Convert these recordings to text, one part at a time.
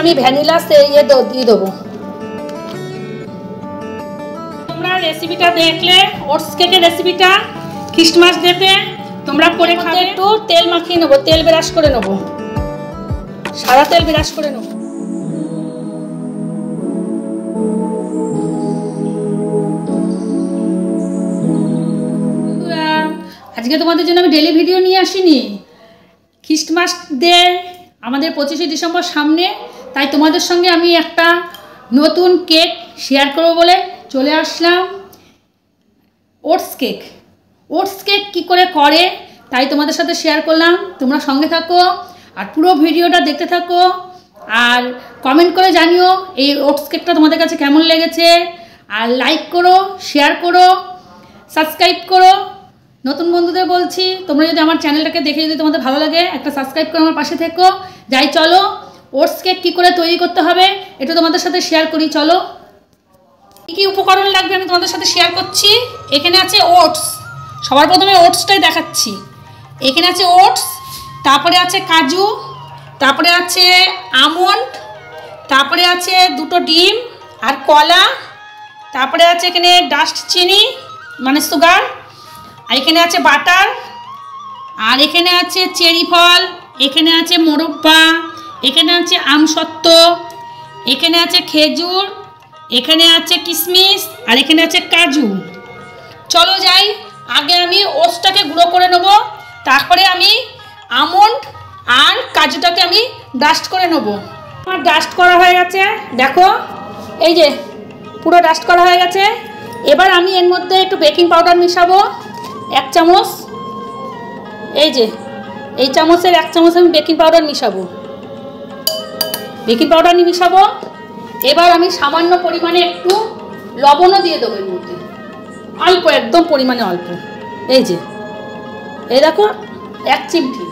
আমি ভ্যানিলা দিয়ে দেবো। তোমরা রেসিপিটা দেখলে, ওটস কেকের রেসিপিটা খ্রিস্টমাস ডেতে তোমরা করে খাবে। একটু তেল মাখিয়ে নেবো, তেল ব্রাশ করে নেবো, সাদা তেল ব্রাশ করে নেবো। আজকে তোমাদের জন্য আমি ডেলি ভিডিও নিয়ে আসিনি। খ্রিস্টমাস ডে আমাদের 25শে ডিসেম্বর সামনে, তাই তোমাদের সঙ্গে আমি একটা নতুন কেক শেয়ার করবো বলে চলে আসলাম। ওটস কেক কী করে করে তাই তোমাদের সাথে শেয়ার করলাম। তোমরা সঙ্গে থাকো আর পুরো ভিডিওটা দেখতে থাকো, আর কমেন্ট করে জানিও এই ওটস কেকটা তোমাদের কাছে কেমন লেগেছে। আর লাইক করো, শেয়ার করো, সাবস্ক্রাইব করো। নতুন বন্ধুদের বলছি, তোমরা যদি আমার চ্যানেলটাকে দেখে যদি তোমাদের ভালো লাগে, একটা সাবস্ক্রাইব করে আমার পাশে থেকো। যাই চলো ওটস কেক কী করে তৈরি করতে হবে এটা তোমাদের সাথে শেয়ার করি। চলো, কী কী উপকরণ লাগবে আমি তোমাদের সাথে শেয়ার করছি। এখানে আছে ওটস, সবার প্রথমে ওটসটাই দেখাচ্ছি। এখানে আছে ওটস, তারপরে আছে কাজু, তারপরে আছে আমন্ড, তারপরে আছে 2টো ডিম আর কলা, তারপরে আছে এখানে ডাস্ট চিনি মানে সুগার, আর এখানে আছে বাটার, আর এখানে আছে চেরি ফল, এখানে আছে মোরব্বা, এখানে আছে আমসত্ত্ব, এখানে আছে খেজুর, এখানে আছে কিশমিশ, আর এখানে আছে কাজু। চলো যাই, আগে আমি ওটসটাকে গুঁড়ো করে নেব, তারপরে আমি আমন্ড আর কাজুটাকে আমি ডাস্ট করে নেব। আমার ডাস্ট করা হয়ে গেছে, দেখো এই যে পুরো ডাস্ট করা হয়ে গেছে। এবার আমি এর মধ্যে একটু বেকিং পাউডার মিশাবো 1 চামচ। এই যে এই চামচের 1 চামচ আমি বেকিং পাউডার মিশাবো। এবার আমি সামান্য পরিমাণে একটু লবণও দিয়ে দেবো এর মধ্যে, অল্প, একদম পরিমাণে অল্প। এই যে এই দেখো 1 চিমটি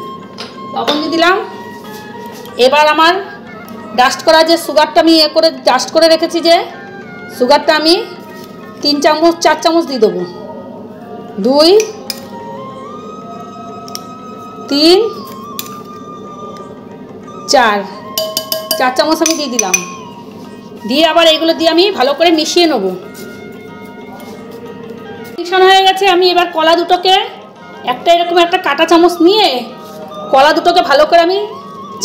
লবণ দিয়ে দিলাম। এবার আমার ডাস্ট করা যে সুগারটা আমি ডাস্ট করে রেখেছি, যে সুগারটা আমি 3 চামচ 4 চামচ দিয়ে দেবো। 2 3 4 চামচ আমি দিয়ে দিলাম। দিয়ে আবার এইগুলো দিয়ে আমি ভালো করে মিশিয়ে নেব। মিশানো হয়ে গেছে। আমি এবার কলা দুটোকে এরকম একটা কাঁটা চামচ নিয়ে কলা দুটোকে ভালো করে আমি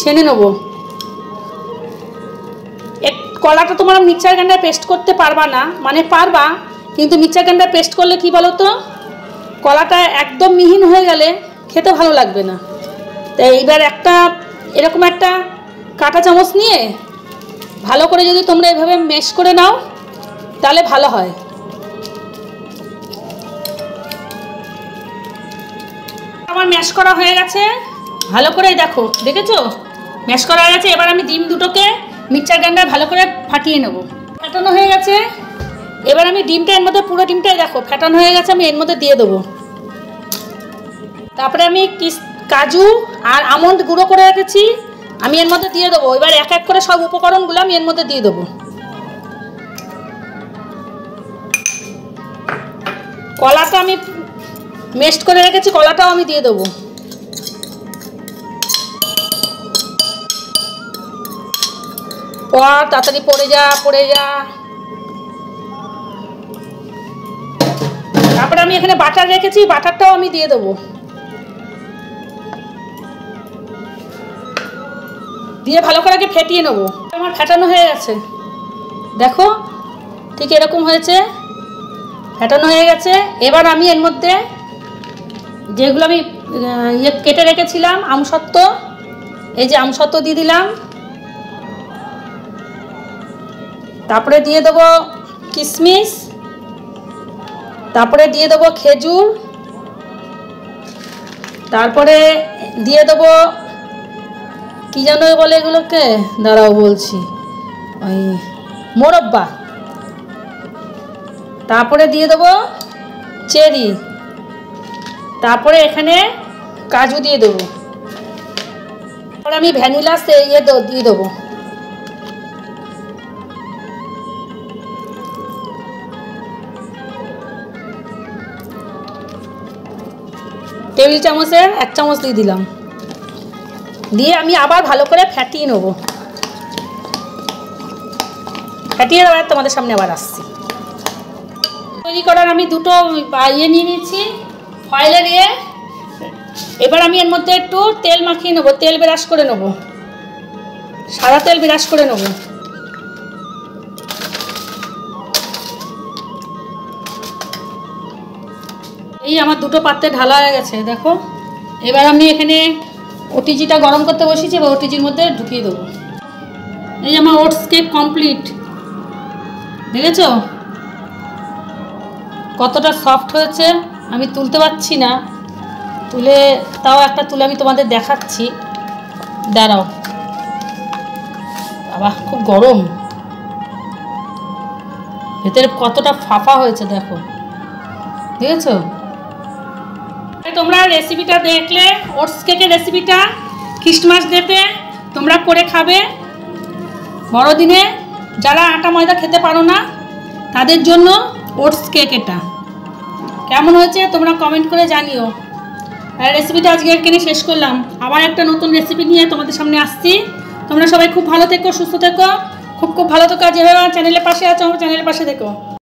ছেনে নেব। কলাটা তোমরা মিক্সার গ্রাইন্ডারে পেস্ট করতে পারবা না, মানে পারবা, কিন্তু মিক্সার গ্রাইন্ডারে পেস্ট করলে কি বলো তো, কলাটা একদম মিহিন হয়ে গেলে খেতে ভালো লাগবে না। তাই এইবার এরকম একটা কাঁটা চামচ নিয়ে ভালো করে যদি তোমরা এভাবে ম্যাশ করে নাও তাহলে ভালো হয়। আমার ম্যাশ করা হয়ে গেছে ভালো করে, দেখেছো ম্যাশ করা হয়ে গেছে। এবার আমি ডিম দুটোকে মিক্সার গ্রাইন্ডার ভালো করে ফাটিয়ে নেব। ফাটানো হয়ে গেছে। এবার আমি ডিমটা এর মধ্যে, পুরো ডিমটাই ফাটানো হয়ে গেছে, আমি এর মধ্যে দিয়ে দেবো। তারপরে আমি কাজু আর আমন্ড গুঁড়ো করে রেখেছি, আমি এর মধ্যে দিয়ে দেবো। এবার এক এক করে সব উপকরণগুলো আমি এর মধ্যে দিয়ে দেবো। কলাটা আমি মেশড করে রেখেছি, কলাটাও আমি দিয়ে দেবো। তাড়াতাড়ি পড়ে যা। তারপরে আমি এখানে বাটার রেখেছি, বাটারটাও আমি দিয়ে দেবো। দিয়ে ভালো করে আগে ফেটিয়ে নেবো। আমার ফেটানো হয়ে গেছে, দেখো ঠিক এরকম হয়েছে, ফেটানো হয়ে গেছে। এবার আমি এর মধ্যে যেগুলো আমি কেটে রেখেছিলাম আমসত্ত্ব, এই যে আমসত্ত্ব দিয়ে দিলাম। তারপরে দিয়ে দেবো কিশমিশ, তারপরে দিয়ে দেবো খেজুর, তারপরে দিয়ে দেবো কি যেন বলে এগুলোকে, দাঁড়াও বলছি, ওই মোরব্বা, তারপরে দিয়ে দেবো চেরি, তারপরে এখানে কাজু দিয়ে দেবো। তারপরে আমি ভ্যানিলা দিয়ে দেবো। টেবিল চামচের 1 চামচ দিয়ে দিলাম। দিয়ে আমি আবার ভালো করে ফেটিয়ে নেব। ফাটিয়ে দেওয়ার তোমাদের সামনে আবার আসছি। তৈরি করার আমি দুটো ইয়ে নিয়ে নিয়েছি, ফয়েলের ইয়ে। এবার আমি এর মধ্যে একটু তেল মাখিয়ে নেবো, তেল ব্রাশ করে নেবো, সাদা তেল ব্রাশ করে নেবো। এই আমার দুটো পাত্রে ঢালা হয়ে গেছে দেখো। এবার আমি এখানে ওটিজিটা গরম করতে বসেছি, বা ওটিজির মধ্যে ঢুকিয়ে দেবো। এই আমার ওটস কেক কমপ্লিট, দেখেছো কতটা সফট হয়েছে। আমি তুলতে পারছি না, তাও একটা তুলে আমি তোমাদের দেখাচ্ছি, দাঁড়াও। বাবা খুব গরম, ভেতরে কতটা ফাঁপা হয়েছে দেখো, দেখেছো। তোমরা রেসিপিটা দেখলে, ওটস কেকের রেসিপিটা খ্রিস্টমাস ডেতে তোমরা করে খাবে। বড়দিনে যারা আটা ময়দা খেতে পারো না তাদের জন্য ওটস কেক এটা। কেমন হয়েছে তোমরা কমেন্ট করে জানিও। আর রেসিপিটা আজকে এখানে শেষ করলাম, আবার একটা নতুন রেসিপি নিয়ে তোমাদের সামনে আসছি। তোমরা সবাই খুব ভালো থেকো, সুস্থ থেকো, খুব ভালো থেকো। যেভাবে আমার চ্যানেলের পাশে আছো আমার চ্যানেলের পাশে থেকো।